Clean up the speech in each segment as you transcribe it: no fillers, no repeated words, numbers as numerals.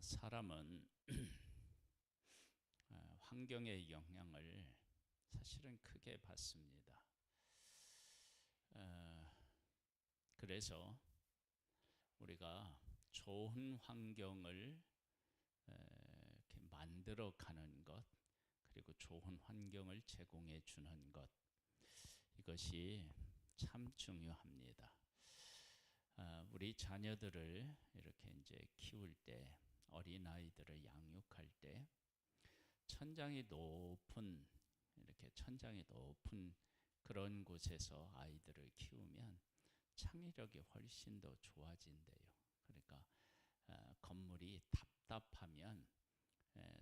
사람은 환경의 영향을 사실은 크게 받습니다. 그래서 우리가 좋은 환경을 이렇게 만들어 가는 것, 그리고 좋은 환경을 제공해 주는 것, 이것이 참 중요합니다. 우리 자녀들을 이렇게 이제 키울 때, 어린 아이들을 양육할 때 이렇게 천장이 높은 그런 곳에서 아이들을 키우면 창의력이 훨씬 더 좋아진대요. 그러니까 건물이 답답하면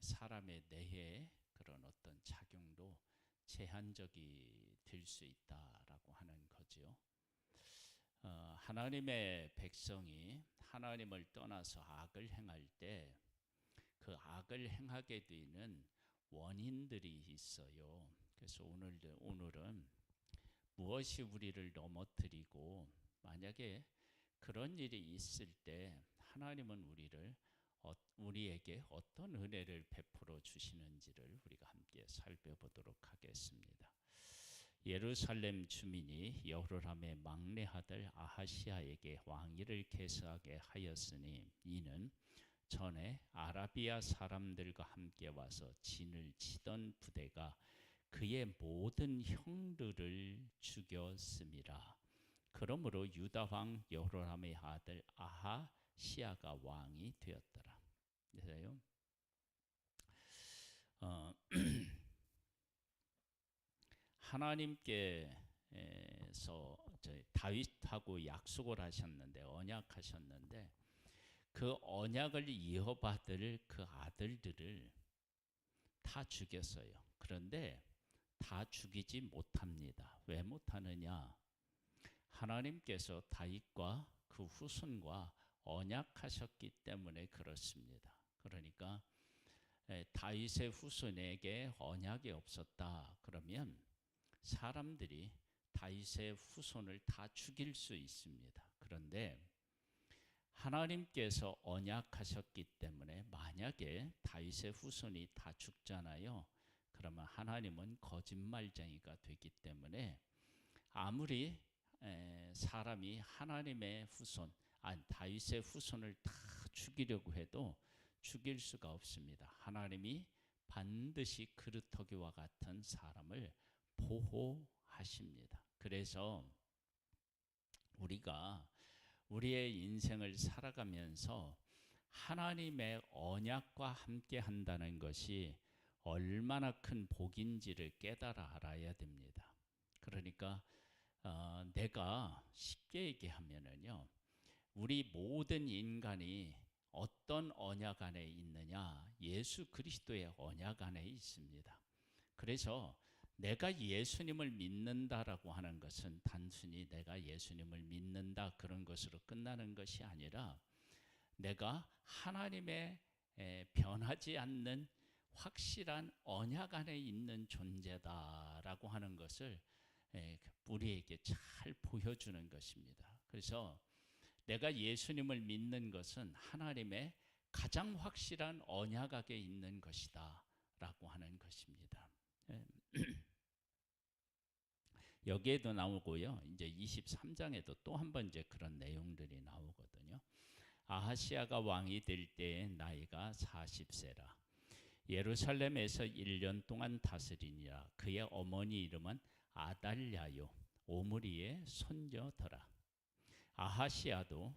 사람의 뇌에 그런 어떤 작용도 제한적이 될 수 있다라고 하는 거죠. 하나님의 백성이 하나님을 떠나서 악을 행할 때 그 악을 행하게 되는 원인들이 있어요. 그래서 오늘은 무엇이 우리를 넘어뜨리고, 만약에 그런 일이 있을 때 하나님은 우리에게 어떤 은혜를 베풀어 주시는지를 우리가 함께 살펴보도록 하겠습니다. 예루살렘 주민이 여호람의 막내 아들 아하시아에게 왕위를 계승하게 하였으니, 이는 전에 아라비아 사람들과 함께 와서 진을 치던 부대가 그의 모든 형들을 죽였음이라. 그러므로 유다 왕 여호람의 아들 아하시아가 왕이 되었더라. 그래서요. 하나님께서 다윗하고 약속을 하셨는데, 언약하셨는데, 그 언약을 이어받을 그 아들들을 다 죽였어요. 그런데 다 죽이지 못합니다. 왜 못하느냐? 하나님께서 다윗과 그 후손과 언약하셨기 때문에 그렇습니다. 그러니까 다윗의 후손에게 언약이 없었다 그러면 사람들이 다윗의 후손을 다 죽일 수 있습니다. 그런데 하나님께서 언약하셨기 때문에 만약에 다윗의 후손이 다 죽잖아요. 그러면 하나님은 거짓말쟁이가 되기 때문에 아무리 사람이 하나님의 후손, 다윗의 후손을 다 죽이려고 해도 죽일 수가 없습니다. 하나님이 반드시 그루터기와 같은 사람을 보호하십니다. 그래서 우리가 우리의 인생을 살아가면서 하나님의 언약과 함께 한다는 것이 얼마나 큰 복인지를 깨달아 알아야 됩니다. 그러니까 내가 쉽게 얘기하면은요, 우리 모든 인간이 어떤 언약 안에 있느냐? 예수 그리스도의 언약 안에 있습니다. 그래서 내가 예수님을 믿는다라고 하는 것은 단순히 내가 예수님을 믿는다 그런 것으로 끝나는 것이 아니라, 내가 하나님의 변하지 않는 확실한 언약 안에 있는 존재다라고 하는 것을 우리에게 잘 보여주는 것입니다. 그래서 내가 예수님을 믿는 것은 하나님의 가장 확실한 언약 안에 있는 것이다 라고 하는 것입니다. 여기에도 나오고요. 이제 23장에도 또 한 번 이제 그런 내용들이 나오거든요. 아하시아가 왕이 될 때의 나이가 40세라. 예루살렘에서 1년 동안 다스리니라. 그의 어머니 이름은 아달랴요, 오므리의 손녀더라. 아하시아도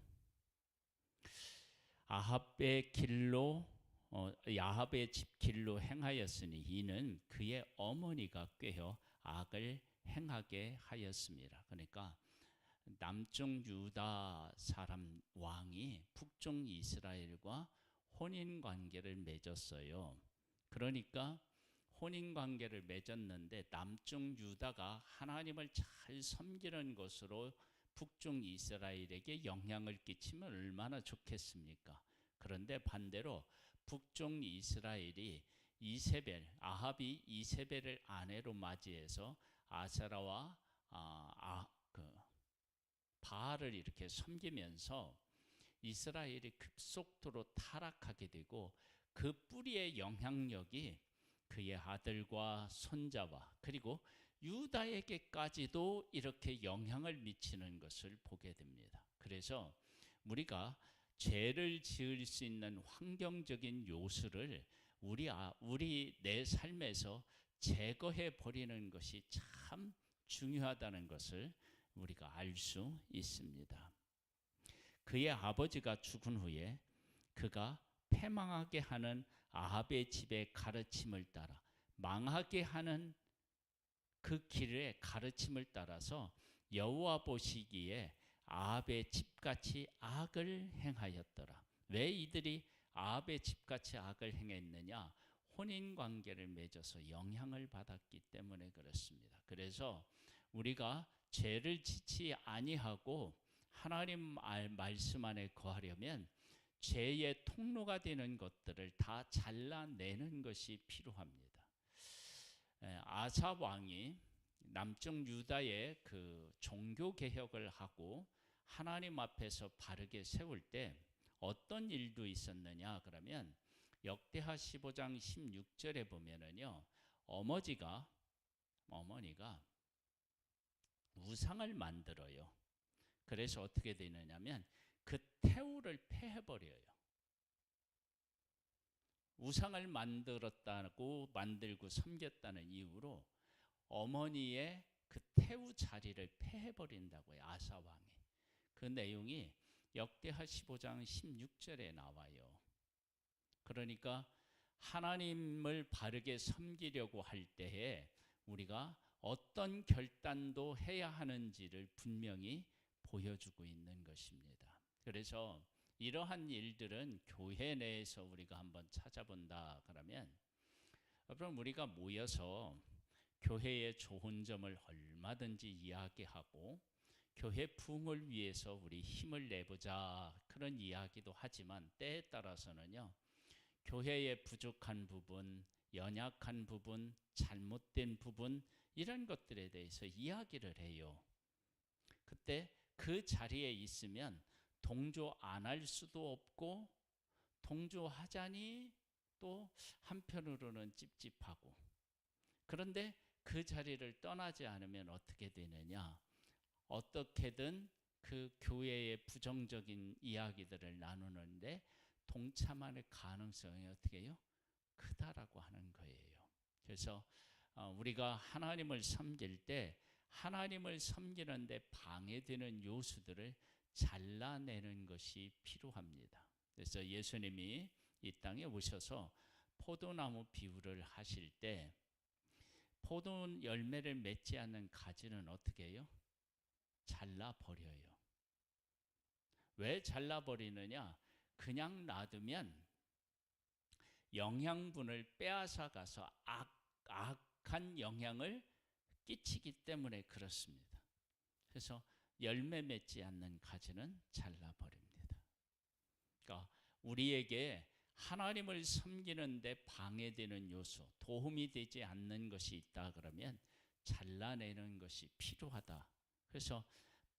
야합의 집 길로 행하였으니, 이는 그의 어머니가 꾀어 악을 행하게 하였습니다. 그러니까 남쪽 유다 사람 왕이 북쪽 이스라엘과 혼인 관계를 맺었어요. 그러니까 혼인 관계를 맺었는데 남쪽 유다가 하나님을 잘 섬기는 것으로 북쪽 이스라엘에게 영향을 끼치면 얼마나 좋겠습니까? 그런데 반대로 북쪽 이스라엘이 아합이 이세벨을 아내로 맞이해서 아세라와 바알을 이렇게 섬기면서 이스라엘이 급속도로 타락하게 되고 그 뿌리의 영향력이 그의 아들과 손자와 그리고 유다에게까지도 이렇게 영향을 미치는 것을 보게 됩니다. 그래서 우리가 죄를 지을 수 있는 환경적인 요소를 우리 내 삶에서 제거해 버리는 것이 참 중요하다는 것을 우리가 알 수 있습니다. 그의 아버지가 죽은 후에 그가 패망하게 하는 아합의 집의 가르침을 따라 망하게 하는 그 길의 가르침을 따라서 여호와 보시기에 아합의 집같이 악을 행하였더라. 왜 이들이 아합의 집같이 악을 행했느냐? 혼인 관계를 맺어서 영향을 받았기 때문에 그렇습니다. 그래서 우리가 죄를 짓지 아니하고 하나님 말씀 안에 거하려면 죄의 통로가 되는 것들을 다 잘라내는 것이 필요합니다. 아사 왕이 남쪽 유다의 그 종교 개혁을 하고 하나님 앞에서 바르게 세울 때 어떤 일도 있었느냐 그러면 역대하 15장 16절에 보면은요, 어머니가 우상을 만들어요. 그래서 어떻게 되느냐면 그 태우를 패해버려요. 우상을 만들고 섬겼다는 이유로 어머니의 그 태우 자리를 패해버린다고요. 아사 왕이. 그 내용이 역대하 15장 16절에 나와요. 그러니까 하나님을 바르게 섬기려고 할 때에 우리가 어떤 결단도 해야 하는지를 분명히 보여주고 있는 것입니다. 그래서 이러한 일들은 교회 내에서 우리가 한번 찾아본다 그러면 그럼 우리가 모여서 교회의 좋은 점을 얼마든지 이야기하고 교회 부흥을 위해서 우리 힘을 내보자 그런 이야기도 하지만 때에 따라서는요, 교회의 부족한 부분, 연약한 부분, 잘못된 부분 이런 것들에 대해서 이야기를 해요. 그때 그 자리에 있으면 동조 안 할 수도 없고 동조하자니 또 한편으로는 찝찝하고, 그런데 그 자리를 떠나지 않으면 어떻게 되느냐? 어떻게든 그 교회의 부정적인 이야기들을 나누는데 동참할 가능성이 어떻게 해요? 크다라고 하는 거예요. 그래서 우리가 하나님을 섬길 때 하나님을 섬기는데 방해되는 요소들을 잘라내는 것이 필요합니다. 그래서 예수님이 이 땅에 오셔서 포도나무 비유를 하실 때 포도 열매를 맺지 않는 가지는 어떻게 해요? 잘라버려요. 왜 잘라버리느냐? 그냥 놔두면 영양분을 빼앗아 가서 악한 영향을 끼치기 때문에 그렇습니다. 그래서 열매 맺지 않는 가지는 잘라버립니다. 그러니까 우리에게 하나님을 섬기는데 방해되는 요소, 도움이 되지 않는 것이 있다 그러면 잘라내는 것이 필요하다. 그래서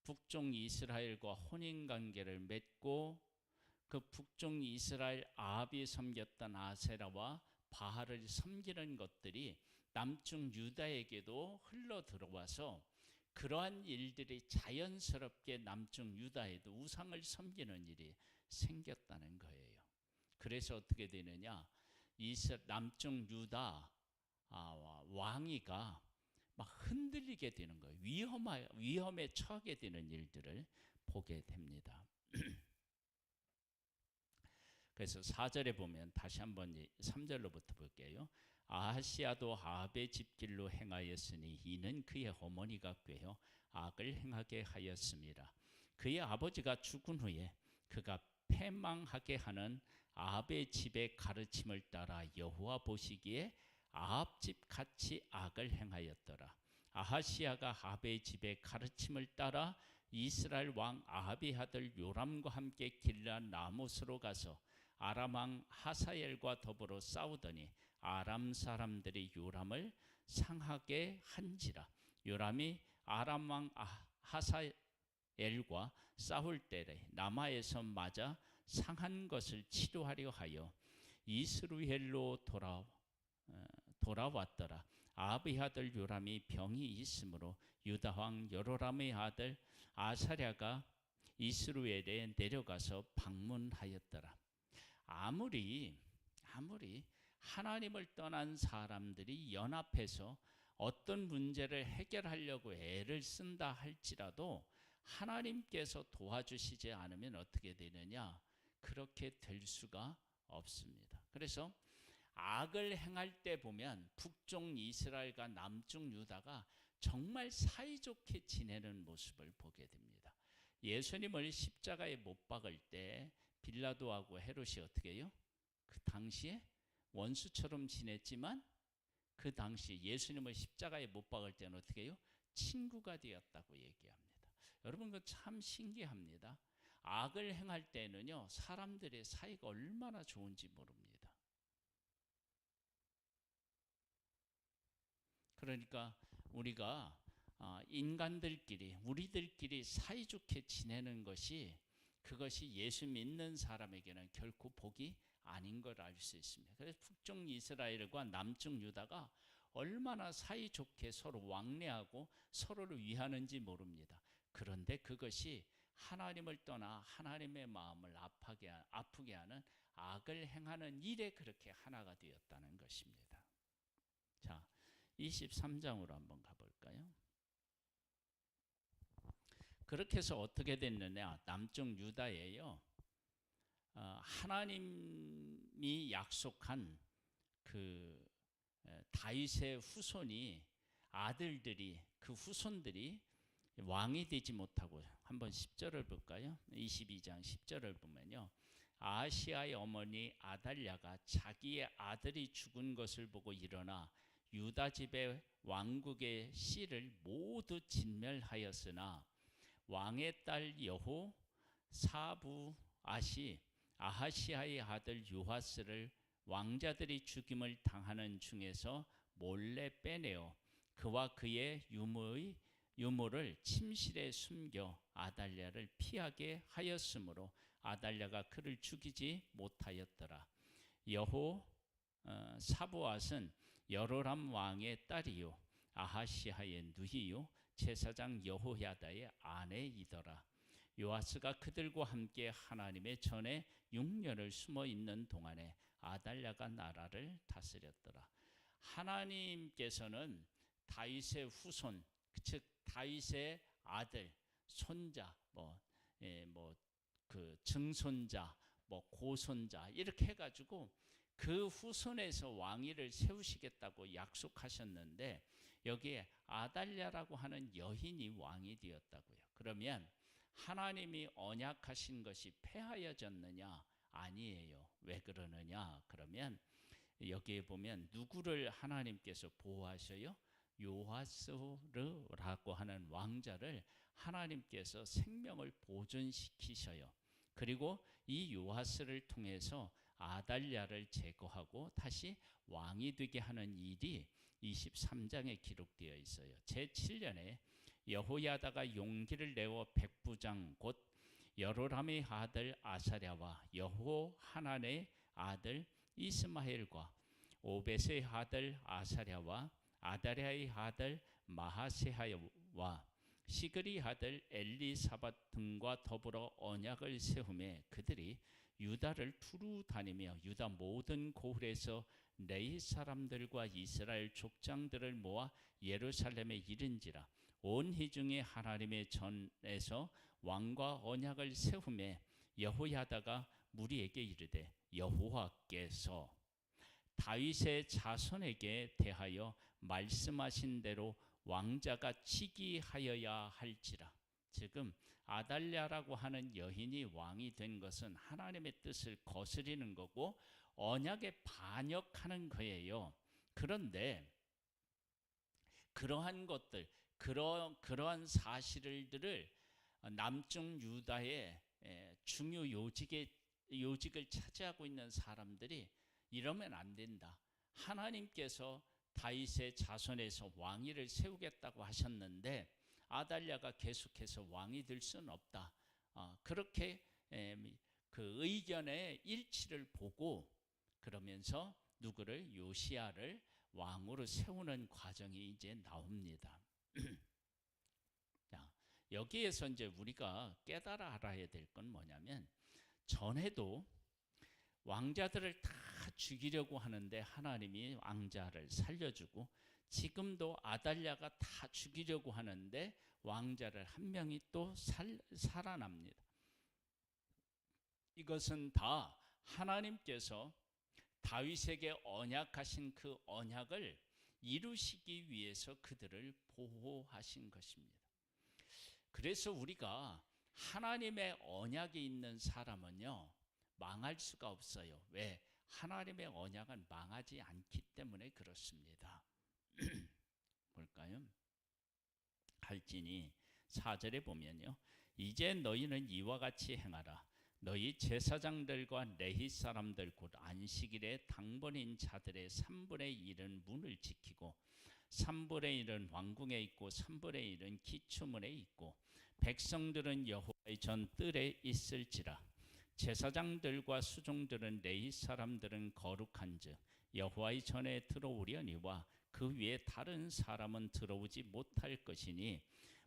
북쪽 이스라엘과 혼인관계를 맺고 그 북쪽 이스라엘 아합이 섬겼던 아세라와 바알을 섬기는 것들이 남쪽 유다에게도 흘러 들어와서 그러한 일들이 자연스럽게 남쪽 유다에도 우상을 섬기는 일이 생겼다는 거예요. 그래서 어떻게 되느냐? 남쪽 유다 왕위가 막 흔들리게 되는 거예요. 위험에 처하게 되는 일들을 보게 됩니다. 그래서 4절에 보면 다시 한번 3절로부터 볼게요. 아하시아도 아합의 집길로 행하였으니 이는 그의 어머니가 꾀어 악을 행하게 하였습니다. 그의 아버지가 죽은 후에 그가 패망하게 하는 아합의 집의 가르침을 따라 여호와 보시기에 아합 집 같이 악을 행하였더라. 아하시아가 아합의 집의 가르침을 따라 이스라엘 왕 아합의 아들 요람과 함께 길앗 라못으로 가서 아람 왕 하사엘과 더불어 싸우더니 아람 사람들이 요람을 상하게 한지라. 요람이 아람 왕 엘과 싸울 때에 라마에서 맞아 상한 것을 치료하려 하여 이스루엘로 돌아왔더라. 아합의 아들 요람이 병이 있으므로 유다 왕 여로람의 아들 아사랴가 이스루엘에 내려가서 방문하였더라. 아무리 하나님을 떠난 사람들이 연합해서 어떤 문제를 해결하려고 애를 쓴다 할지라도 하나님께서 도와주시지 않으면 어떻게 되느냐? 그렇게 될 수가 없습니다. 그래서 악을 행할 때 보면 북쪽 이스라엘과 남쪽 유다가 정말 사이좋게 지내는 모습을 보게 됩니다. 예수님을 십자가에 못 박을 때 빌라도하고 헤롯이 어떻게 해요? 그 당시에 원수처럼 지냈지만 그 당시 예수님을 십자가에 못 박을 때는 어떻게 해요? 친구가 되었다고 얘기합니다. 여러분 그 참 신기합니다. 악을 행할 때는요 사람들의 사이가 얼마나 좋은지 모릅니다. 그러니까 우리가 인간들끼리 우리들끼리 사이좋게 지내는 것이 그것이 예수 믿는 사람에게는 결코 복이 아닌 걸 알 수 있습니다. 그래서 북쪽 이스라엘과 남쪽 유다가 얼마나 사이좋게 서로 왕래하고 서로를 위하는지 모릅니다. 그런데 그것이 하나님을 떠나 하나님의 마음을 아프게 하는 악을 행하는 일에 그렇게 하나가 되었다는 것입니다. 자, 23장으로 한번 가볼까요? 그렇게 해서 어떻게 됐느냐? 남쪽 유다에요. 하나님이 약속한 그 다윗의 후손이 아들들이 그 후손들이 왕이 되지 못하고 한번 10절을 볼까요? 22장 10절을 보면요. 아하시아의 어머니 아달랴가 자기의 아들이 죽은 것을 보고 일어나 유다 집의 왕국의 씨를 모두 진멸하였으나 왕의 딸 여호 사부앗이 아하시아의 아들 요하스를 왕자들이 죽임을 당하는 중에서 몰래 빼내어 그와 그의 유모를 침실에 숨겨 아달랴를 피하게 하였으므로 아달랴가 그를 죽이지 못하였더라. 여호 사부앗은 여로람 왕의 딸이요 아하시아의 누이요 제사장 여호야다의 아내이더라. 요아스가 그들과 함께 하나님의 전에 6년을 숨어 있는 동안에 아달랴가 나라를 다스렸더라. 하나님께서는 다윗의 후손, 즉 다윗의 아들, 손자, 그 증손자, 고손자 이렇게 해가지고 그 후손에서 왕위를 세우시겠다고 약속하셨는데 여기에 아달랴라고 하는 여인이 왕이 되었다고요. 그러면 하나님이 언약하신 것이 폐하여졌느냐? 아니에요. 왜 그러느냐? 그러면 여기에 보면 누구를 하나님께서 보호하셔요? 요하스르라고 하는 왕자를 하나님께서 생명을 보존시키셔요. 그리고 이 요하스를 통해서 아달랴를 제거하고 다시 왕이 되게 하는 일이 23장에 기록되어 있어요. 제7년에 여호야다가 용기를 내어 백부장 곧 여로람의 아들 아사랴와 여호하난의 아들 이스마엘과 오벳의 아들 아사랴와 아다랴의 아들 마하세하와 시그리 아들 엘리사밧 등과 더불어 언약을 세우매 그들이 유다를 두루 다니며 유다 모든 고을에서 레위 사람들과 이스라엘 족장들을 모아 예루살렘에 이른지라. 온 회중이 하나님의 전에서 왕과 언약을 세우매 여호야다가 무리에게 이르되 여호와께서 다윗의 자손에게 대하여 말씀하신 대로 왕자가 즉위하여야 할지라. 지금 아달랴라고 하는 여인이 왕이 된 것은 하나님의 뜻을 거스리는 거고 언약에 반역하는 거예요. 그런데 그러한 것들, 그러한 사실들을 남쪽 유다의 중요 요직을 차지하고 있는 사람들이 이러면 안 된다. 하나님께서 다윗의 자손에서 왕위를 세우겠다고 하셨는데 아달랴가 계속해서 왕이 될 수는 없다. 그렇게 그 의견의 일치를 보고 그러면서 누구를 요시야를 왕으로 세우는 과정이 이제 나옵니다. 자, 여기에서 이제 우리가 깨달아 알아야 될 건 뭐냐면 전에도 왕자들을 다 죽이려고 하는데 하나님이 왕자를 살려주고 지금도 아달랴가 다 죽이려고 하는데 왕자를 한 명이 또 살아납니다. 이것은 다 하나님께서 다윗에게 언약하신 그 언약을 이루시기 위해서 그들을 보호하신 것입니다. 그래서 우리가 하나님의 언약이 있는 사람은요 망할 수가 없어요. 왜? 하나님의 언약은 망하지 않기 때문에 그렇습니다. 볼까요? 할지니 4절에 보면요, 이제 너희는 이와 같이 행하라. 너희 제사장들과 레위 사람들 곧 안식일에 당번인 자들의 3분의 1은 문을 지키고 3분의 1은 왕궁에 있고 3분의 1은 기초문에 있고 백성들은 여호와의 전 뜰에 있을지라. 제사장들과 수종들은 레위 사람들은 거룩한즉 여호와의 전에 들어오려니와 그 위에 다른 사람은 들어오지 못할 것이니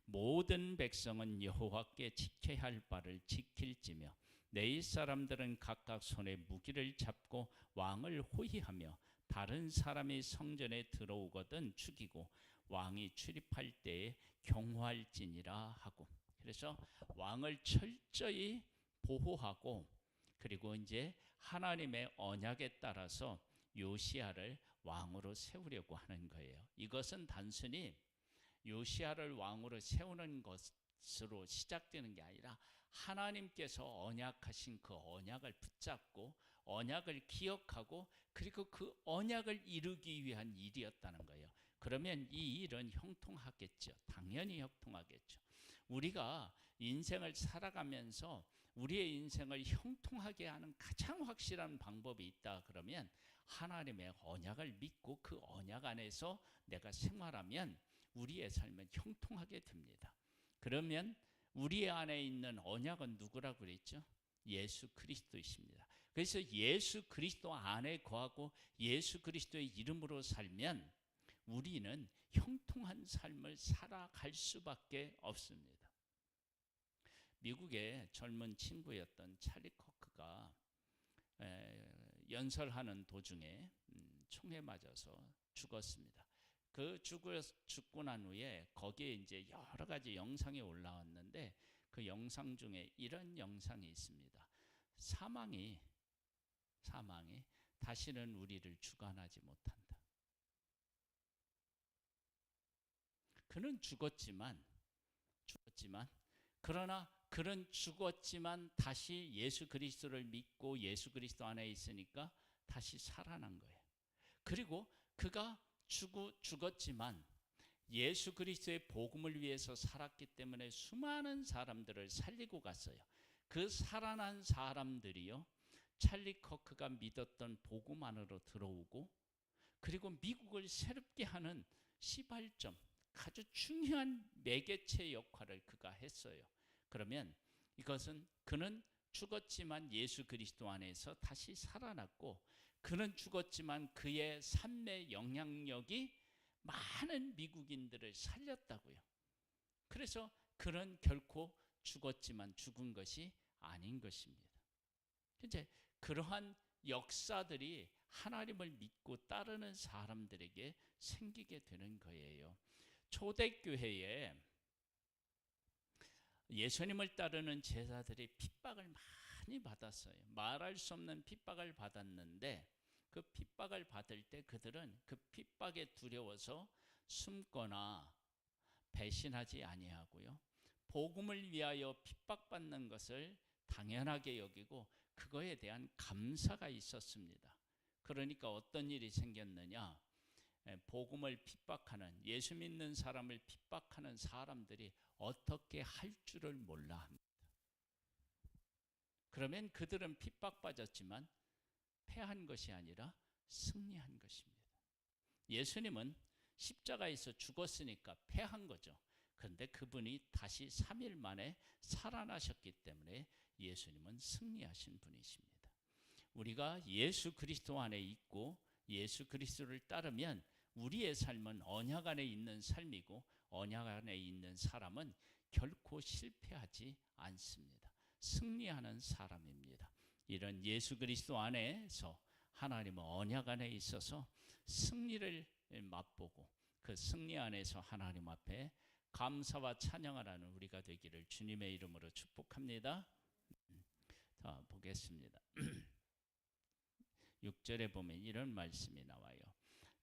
모든 백성은 여호와께 지켜야 할 바를 지킬지며 레위 사람들은 각각 손에 무기를 잡고 왕을 호위하며 다른 사람이 성전에 들어오거든 죽이고 왕이 출입할 때에 경호할지니라 하고, 그래서 왕을 철저히 보호하고 그리고 이제 하나님의 언약에 따라서 요시야를 왕으로 세우려고 하는 거예요. 이것은 단순히 요시야를 왕으로 세우는 것으로 시작되는 게 아니라 하나님께서 언약하신 그 언약을 붙잡고 언약을 기억하고 그리고 그 언약을 이루기 위한 일이었다는 거예요. 그러면 이 일은 형통하겠죠. 당연히 형통하겠죠. 우리가 인생을 살아가면서 우리의 인생을 형통하게 하는 가장 확실한 방법이 있다 그러면 하나님의 언약을 믿고 그 언약 안에서 내가 생활하면 우리의 삶은 형통하게 됩니다. 그러면 우리 안에 있는 언약은 누구라고 그랬죠? 예수 그리스도이십니다. 그래서 예수 그리스도 안에 거하고 예수 그리스도의 이름으로 살면 우리는 형통한 삶을 살아갈 수밖에 없습니다. 미국의 젊은 친구였던 찰리 코크가 연설하는 도중에 총에 맞아서 죽었습니다. 그 죽고 난 후에 거기에 이제 여러 가지 영상이 올라왔는데 그 영상 중에 이런 영상이 있습니다. 사망이 다시는 우리를 주관하지 못한다. 그는 죽었지만 그러나 그는 죽었지만 다시 예수 그리스도를 믿고 예수 그리스도 안에 있으니까 다시 살아난 거예요. 그리고 그가 죽었지만 예수 그리스도의 복음을 위해서 살았기 때문에 수많은 사람들을 살리고 갔어요. 그 살아난 사람들이요, 찰리 커크가 믿었던 복음 안으로 들어오고 그리고 미국을 새롭게 하는 시발점, 아주 중요한 매개체 역할을 그가 했어요. 그러면 이것은 그는 죽었지만 예수 그리스도 안에서 다시 살아났고 그는 죽었지만 그의 삶의 영향력이 많은 미국인들을 살렸다고요. 그래서 그는 결코 죽었지만 죽은 것이 아닌 것입니다. 이제 그러한 역사들이 하나님을 믿고 따르는 사람들에게 생기게 되는 거예요. 초대교회에 예수님을 따르는 제자들이 핍박을 많이 받았어요. 말할 수 없는 핍박을 받았는데 그 핍박을 받을 때 그들은 그 핍박에 두려워서 숨거나 배신하지 아니하고요, 복음을 위하여 핍박받는 것을 당연하게 여기고 그거에 대한 감사가 있었습니다. 그러니까 어떤 일이 생겼느냐, 복음을 핍박하는, 예수 믿는 사람을 핍박하는 사람들이 어떻게 할 줄을 몰라 합니다. 그러면 그들은 핍박받았지만 패한 것이 아니라 승리한 것입니다. 예수님은 십자가에서 죽었으니까 패한 거죠. 그런데 그분이 다시 3일 만에 살아나셨기 때문에 예수님은 승리하신 분이십니다. 우리가 예수 그리스도 안에 있고 예수 그리스도를 따르면 우리의 삶은 언약 안에 있는 삶이고, 언약 안에 있는 사람은 결코 실패하지 않습니다. 승리하는 사람입니다. 이런 예수 그리스도 안에서 하나님은 언약 안에 있어서 승리를 맛보고, 그 승리 안에서 하나님 앞에 감사와 찬양하라는 우리가 되기를 주님의 이름으로 축복합니다. 자, 보겠습니다. 6절에 보면 이런 말씀이 나와요.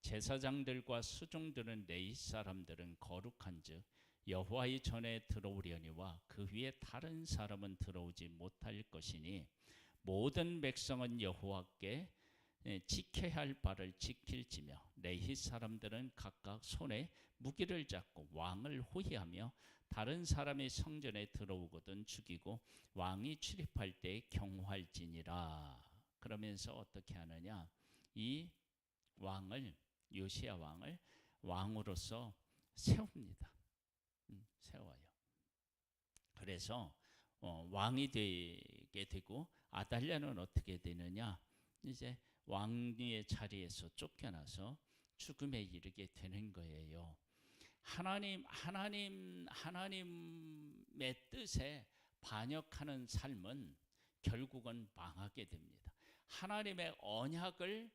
제사장들과 수종들은 레위 사람들은 거룩한즉 여호와의 전에 들어오려니와 그 위에 다른 사람은 들어오지 못할 것이니 모든 백성은 여호와께 지켜야 할 바를 지킬지며 레위 사람들은 각각 손에 무기를 잡고 왕을 호위하며 다른 사람이 성전에 들어오거든 죽이고 왕이 출입할 때 경호할지니라. 그러면서 어떻게 하느냐, 이 왕을, 요시야 왕을 왕으로서 세웁니다. 세워요. 그래서 왕이 되게 되고, 아달랴는 어떻게 되느냐, 이제 왕의 자리에서 쫓겨나서 죽음에 이르게 되는 거예요. 하나님의 뜻에 반역하는 삶은 결국은 망하게 됩니다. 하나님의 언약을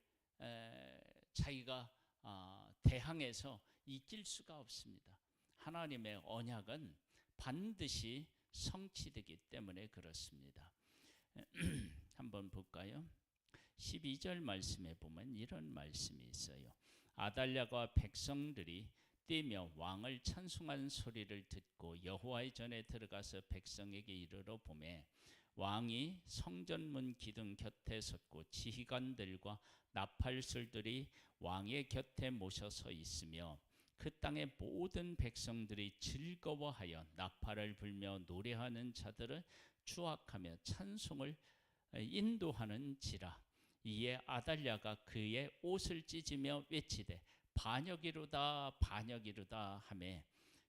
자기가 대항해서 이길 수가 없습니다. 하나님의 언약은 반드시 성취되기 때문에 그렇습니다. 한번 볼까요? 12절 말씀에 보면 이런 말씀이 있어요. 아달랴가 백성들이 뛰며 왕을 찬송한 소리를 듣고 여호와의 전에 들어가서 백성에게 이르러 보매 왕이 성전문 기둥 곁에 섰고 지휘관들과 나팔술들이 왕의 곁에 모셔서 있으며 그 땅의 모든 백성들이 즐거워하여 나팔을 불며 노래하는 자들을 추악하며 찬송을 인도하는지라. 이에 아달랴가 그의 옷을 찢으며 외치되 반역이로다 반역이로다 하매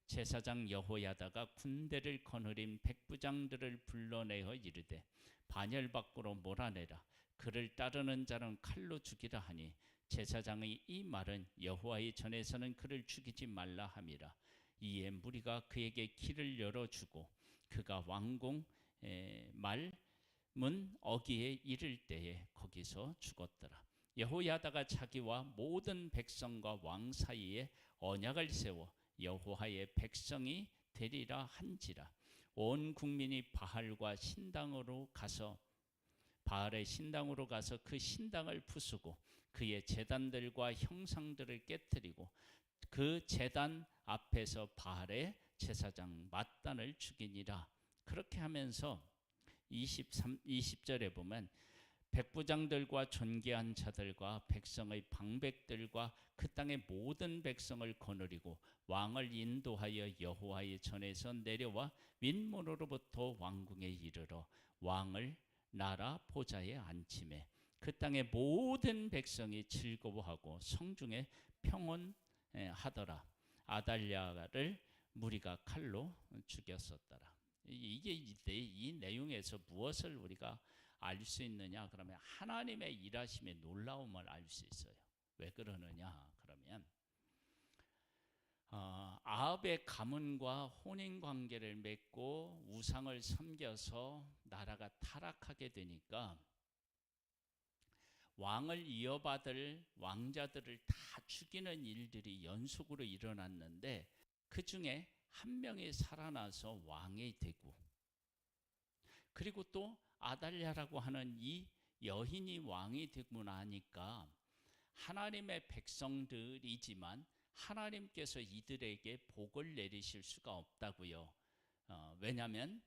제사장 여호야다가 군대를 거느린 백부장들을 불러내어 이르되 반열 밖으로 몰아내라. 그를 따르는 자는 칼로 죽이라 하니 제사장의 이 말은 여호와의 전에서는 그를 죽이지 말라 함이라. 이에 무리가 그에게 길을 열어주고 그가 왕궁 말문 어귀에 이를 때에 거기서 죽었더라. 여호야다가 자기와 모든 백성과 왕 사이에 언약을 세워 여호와의 백성이 되리라 한지라. 온 국민이 바알과 신당으로 가서 바알의 신당으로 가서 그 신당을 부수고 그의 제단들과 형상들을 깨뜨리고 그 제단 앞에서 바알의 제사장 맏단을 죽이니라. 그렇게 하면서 20절에 보면 백부장들과 존귀한 자들과 백성의 방백들과 그 땅의 모든 백성을 거느리고 왕을 인도하여 여호와의 전에서 내려와 윗문으로부터 왕궁에 이르러 왕을 나라 보좌에 앉히매 그 땅의 모든 백성이 즐거워하고 성중에 평온하더라. 아달랴를 무리가 칼로 죽였었더라. 이게 이 내용에서 무엇을 우리가 알 수 있느냐? 그러면 하나님의 일하심의 놀라움을 알 수 있어요. 왜 그러느냐? 그러면 아합의 가문과 혼인 관계를 맺고 우상을 섬겨서 나라가 타락하게 되니까 왕을 이어받을 왕자들을 다 죽이는 일들이 연속으로 일어났는데 그 중에 한 명이 살아나서 왕이 되고, 그리고 또 아달랴라고 하는 이 여인이 왕이 되고 나니까 하나님의 백성들이지만 하나님께서 이들에게 복을 내리실 수가 없다고요. 왜냐하면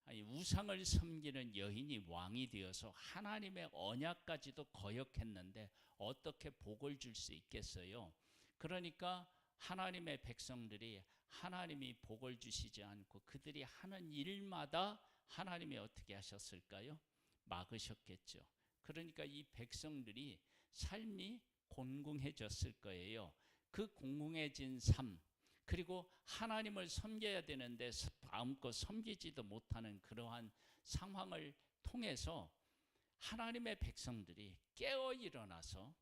우상을 섬기는 여인이 왕이 되어서 하나님의 언약까지도 거역했는데 어떻게 복을 줄 수 있겠어요? 그러니까 하나님의 백성들이 하나님이 복을 주시지 않고 그들이 하는 일마다 하나님이 어떻게 하셨을까요? 막으셨겠죠. 그러니까 이 백성들이 삶이 곤궁해졌을 거예요. 그 공공해진 삶, 그리고 하나님을 섬겨야 되는데 마음껏 섬기지도 못하는 그러한 상황을 통해서 하나님의 백성들이 깨어 일어나서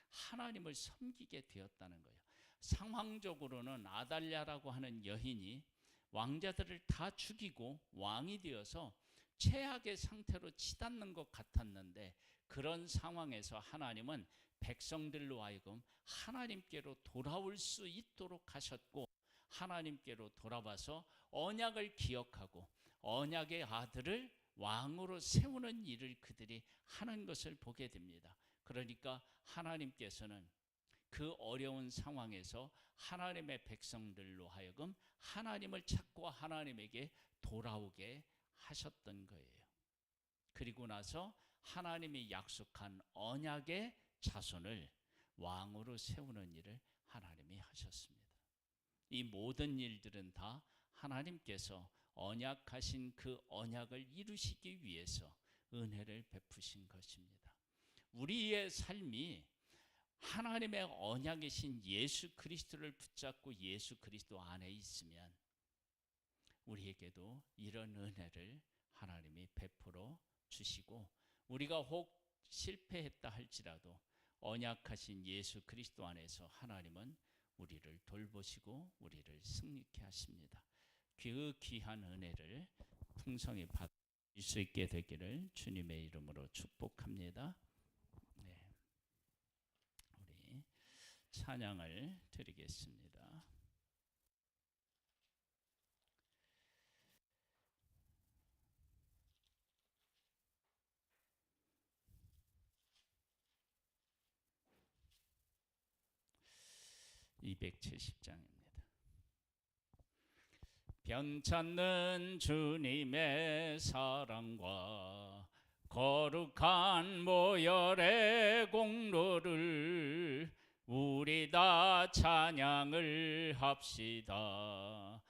하나님을 섬기게 되었다는 거예요. 상황적으로는 아달랴라고 하는 여인이 왕자들을 다 죽이고 왕이 되어서 최악의 상태로 치닫는 것 같았는데, 그런 상황에서 하나님은 백성들로 하여금 하나님께로 돌아올 수 있도록 하셨고, 하나님께로 돌아와서 언약을 기억하고 언약의 아들을 왕으로 세우는 일을 그들이 하는 것을 보게 됩니다. 그러니까 하나님께서는 그 어려운 상황에서 하나님의 백성들로 하여금 하나님을 찾고 하나님에게 돌아오게 하셨던 거예요. 그리고 나서 하나님이 약속한 언약의 자손을 왕으로 세우는 일을 하나님이 하셨습니다. 이 모든 일들은 다 하나님께서 언약하신 그 언약을 이루시기 위해서 은혜를 베푸신 것입니다. 우리의 삶이 하나님의 언약이신 예수 그리스도를 붙잡고 예수 그리스도 안에 있으면 우리에게도 이런 은혜를 하나님이 베풀어 주시고, 우리가 혹 실패했다 할지라도 언약하신 예수 그리스도 안에서 하나님은 우리를 돌보시고 우리를 승리케 하십니다. 그 귀한 은혜를 풍성히 받을 수 있게 되기를 주님의 이름으로 축복합니다. 네. 우리 찬양을 드리겠습니다. (270장입니다) 변찮는 주님의 사랑과 거룩한 모열의 공로를 우리 다 찬양을 합시다.